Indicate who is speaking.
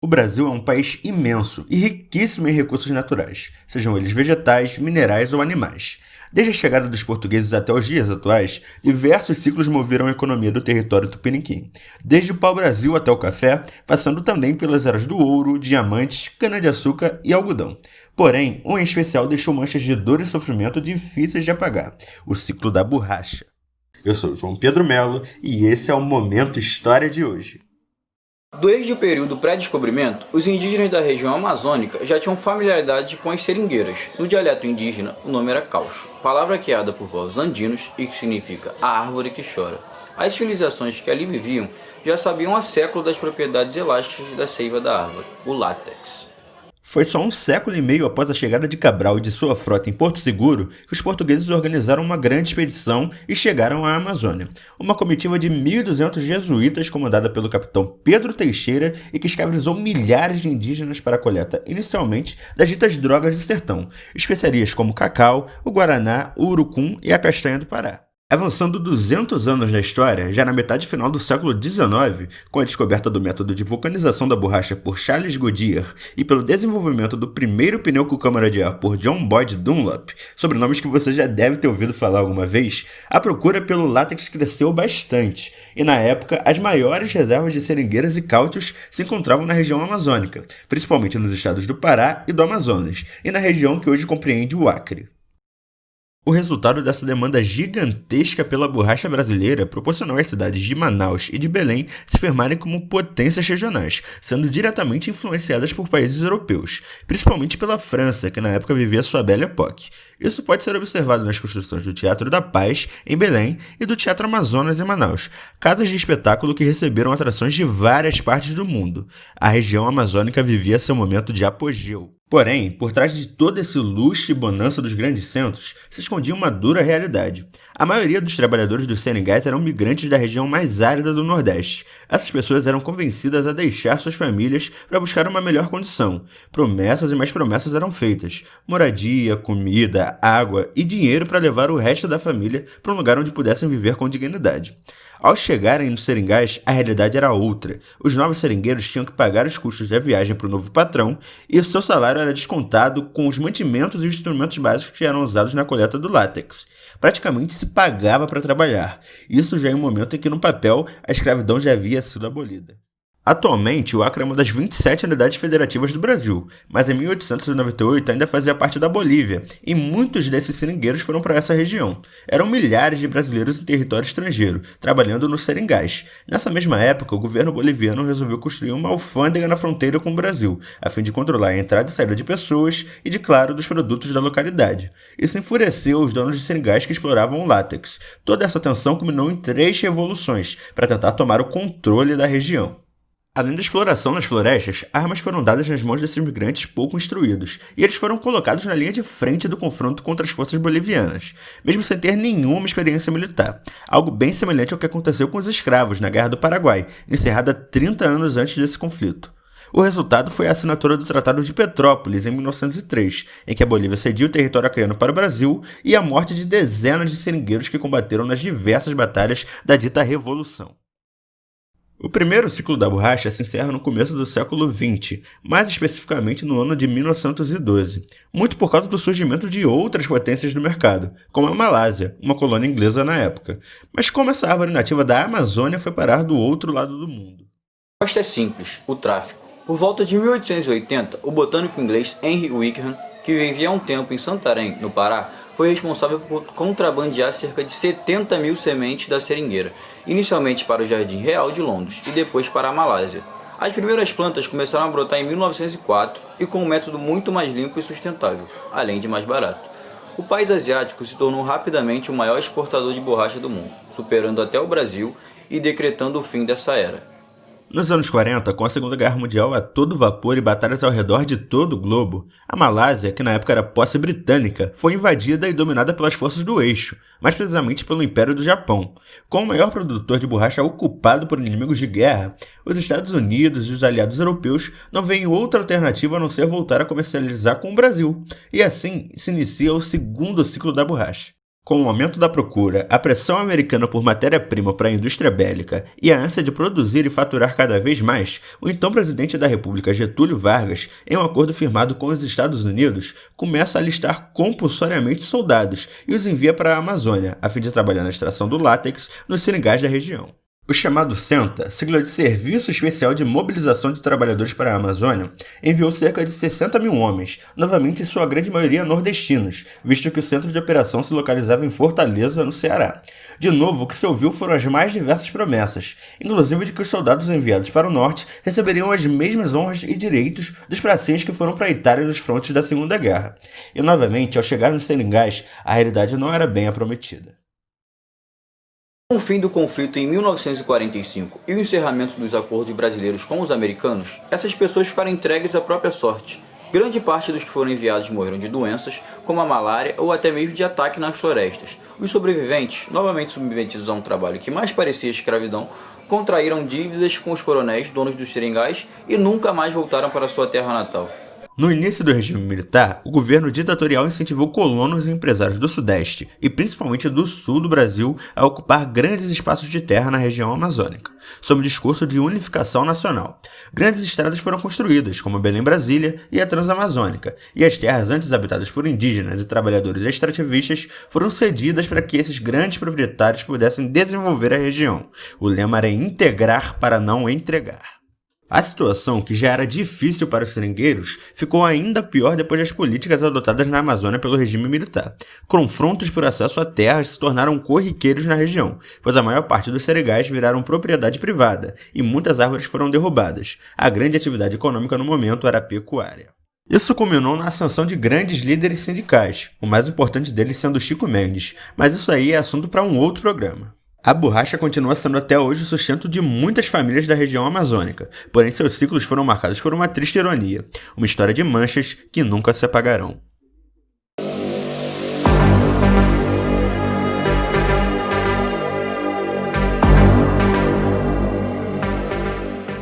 Speaker 1: O Brasil é um país imenso e riquíssimo em recursos naturais, sejam eles vegetais, minerais ou animais. Desde a chegada dos portugueses até os dias atuais, diversos ciclos moveram a economia do território tupiniquim, desde o pau-brasil até o café, passando também pelas eras do ouro, diamantes, cana-de-açúcar e algodão. Porém, um em especial deixou manchas de dor e sofrimento difíceis de apagar: o ciclo da borracha. Eu sou o João Pedro Melo e esse é o Momento História de hoje.
Speaker 2: Desde o período pré-descobrimento, os indígenas da região amazônica já tinham familiaridade com as seringueiras. No dialeto indígena, o nome era caucho, palavra criada por povos andinos e que significa a árvore que chora. As civilizações que ali viviam já sabiam há séculos das propriedades elásticas da seiva da árvore, o látex.
Speaker 1: Foi só um século e meio após a chegada de Cabral e de sua frota em Porto Seguro que os portugueses organizaram uma grande expedição e chegaram à Amazônia. Uma comitiva de 1.200 jesuítas comandada pelo capitão Pedro Teixeira e que escravizou milhares de indígenas para a coleta, inicialmente, das ditas drogas do sertão, especiarias como o cacau, o guaraná, o urucum e a castanha do Pará. Avançando 200 anos na história, já na metade final do século XIX, com a descoberta do método de vulcanização da borracha por Charles Goodyear e pelo desenvolvimento do primeiro pneu com câmara de ar por John Boyd Dunlop, sobrenomes que você já deve ter ouvido falar alguma vez, a procura pelo látex cresceu bastante, e na época as maiores reservas de seringueiras e cauchos se encontravam na região amazônica, principalmente nos estados do Pará e do Amazonas, e na região que hoje compreende o Acre. O resultado dessa demanda gigantesca pela borracha brasileira proporcionou às cidades de Manaus e de Belém se firmarem como potências regionais, sendo diretamente influenciadas por países europeus, principalmente pela França, que na época vivia sua Belle Époque. Isso pode ser observado nas construções do Teatro da Paz, em Belém, e do Teatro Amazonas, em Manaus, casas de espetáculo que receberam atrações de várias partes do mundo. A região amazônica vivia seu momento de apogeu. Porém, por trás de todo esse luxo e bonança dos grandes centros, se escondia uma dura realidade. A maioria dos trabalhadores dos seringais eram migrantes da região mais árida do Nordeste. Essas pessoas eram convencidas a deixar suas famílias para buscar uma melhor condição. Promessas e mais promessas eram feitas: moradia, comida, água e dinheiro para levar o resto da família para um lugar onde pudessem viver com dignidade. Ao chegarem nos seringais, a realidade era outra. Os novos seringueiros tinham que pagar os custos da viagem para o novo patrão e o seu salário era descontado com os mantimentos e os instrumentos básicos que eram usados na coleta do látex. Praticamente se pagava para trabalhar. Isso já em um momento em que, no papel, a escravidão já havia sido abolida. Atualmente, o Acre é uma das 27 unidades federativas do Brasil, mas em 1898 ainda fazia parte da Bolívia, e muitos desses seringueiros foram para essa região. Eram milhares de brasileiros em território estrangeiro, trabalhando nos seringais. Nessa mesma época, o governo boliviano resolveu construir uma alfândega na fronteira com o Brasil, a fim de controlar a entrada e saída de pessoas e, de claro, dos produtos da localidade. Isso enfureceu os donos de seringais que exploravam o látex. Toda essa tensão culminou em 3 revoluções, para tentar tomar o controle da região. Além da exploração nas florestas, armas foram dadas nas mãos desses migrantes pouco instruídos, e eles foram colocados na linha de frente do confronto contra as forças bolivianas, mesmo sem ter nenhuma experiência militar, algo bem semelhante ao que aconteceu com os escravos na Guerra do Paraguai, encerrada 30 anos antes desse conflito. O resultado foi a assinatura do Tratado de Petrópolis, em 1903, em que a Bolívia cedia o território acreano para o Brasil, e a morte de dezenas de seringueiros que combateram nas diversas batalhas da dita Revolução. O primeiro ciclo da borracha se encerra no começo do século XX, mais especificamente no ano de 1912, muito por causa do surgimento de outras potências do mercado, como a Malásia, uma colônia inglesa na época. Mas como essa árvore nativa da Amazônia foi parar do outro lado do mundo?
Speaker 2: A resposta é simples: o tráfico. Por volta de 1880, o botânico inglês Henry Wickham, que vivia há um tempo em Santarém, no Pará, foi responsável por contrabandear cerca de 70 mil sementes da seringueira, inicialmente para o Jardim Real de Londres e depois para a Malásia. As primeiras plantas começaram a brotar em 1904 e com um método muito mais limpo e sustentável, além de mais barato. O país asiático se tornou rapidamente o maior exportador de borracha do mundo, superando até o Brasil e decretando o fim dessa era.
Speaker 1: Nos anos 40, com a Segunda Guerra Mundial a todo vapor e batalhas ao redor de todo o globo, a Malásia, que na época era posse britânica, foi invadida e dominada pelas forças do eixo, mais precisamente pelo Império do Japão. Com o maior produtor de borracha ocupado por inimigos de guerra, os Estados Unidos e os aliados europeus não veem outra alternativa a não ser voltar a comercializar com o Brasil. E assim se inicia o segundo ciclo da borracha. Com o aumento da procura, a pressão americana por matéria-prima para a indústria bélica e a ânsia de produzir e faturar cada vez mais, o então presidente da República Getúlio Vargas, em um acordo firmado com os Estados Unidos, começa a alistar compulsoriamente soldados e os envia para a Amazônia, a fim de trabalhar na extração do látex nos seringais da região. O chamado SENTA, sigla de Serviço Especial de Mobilização de Trabalhadores para a Amazônia, enviou cerca de 60 mil homens, novamente em sua grande maioria nordestinos, visto que o centro de operação se localizava em Fortaleza, no Ceará. De novo, o que se ouviu foram as mais diversas promessas, inclusive de que os soldados enviados para o norte receberiam as mesmas honras e direitos dos pracinhos que foram para a Itália nos frontes da Segunda Guerra. E novamente, ao chegar nos seringais, a realidade não era bem a prometida.
Speaker 2: Com o fim do conflito em 1945 e o encerramento dos acordos brasileiros com os americanos, essas pessoas ficaram entregues à própria sorte. Grande parte dos que foram enviados morreram de doenças, como a malária ou até mesmo de ataque nas florestas. Os sobreviventes, novamente submetidos a um trabalho que mais parecia escravidão, contraíram dívidas com os coronéis, donos dos seringais, e nunca mais voltaram para sua terra natal.
Speaker 1: No início do regime militar, o governo ditatorial incentivou colonos e empresários do Sudeste, e principalmente do Sul do Brasil, a ocupar grandes espaços de terra na região amazônica, sob o discurso de unificação nacional. Grandes estradas foram construídas, como a Belém-Brasília e a Transamazônica, e as terras antes habitadas por indígenas e trabalhadores extrativistas foram cedidas para que esses grandes proprietários pudessem desenvolver a região. O lema era integrar para não entregar. A situação, que já era difícil para os seringueiros, ficou ainda pior depois das políticas adotadas na Amazônia pelo regime militar. Confrontos por acesso a terras se tornaram corriqueiros na região, pois a maior parte dos seringais viraram propriedade privada e muitas árvores foram derrubadas. A grande atividade econômica no momento era a pecuária. Isso culminou na ascensão de grandes líderes sindicais, o mais importante deles sendo Chico Mendes, mas isso aí é assunto para um outro programa. A borracha continua sendo até hoje o sustento de muitas famílias da região amazônica, porém seus ciclos foram marcados por uma triste ironia, uma história de manchas que nunca se apagarão.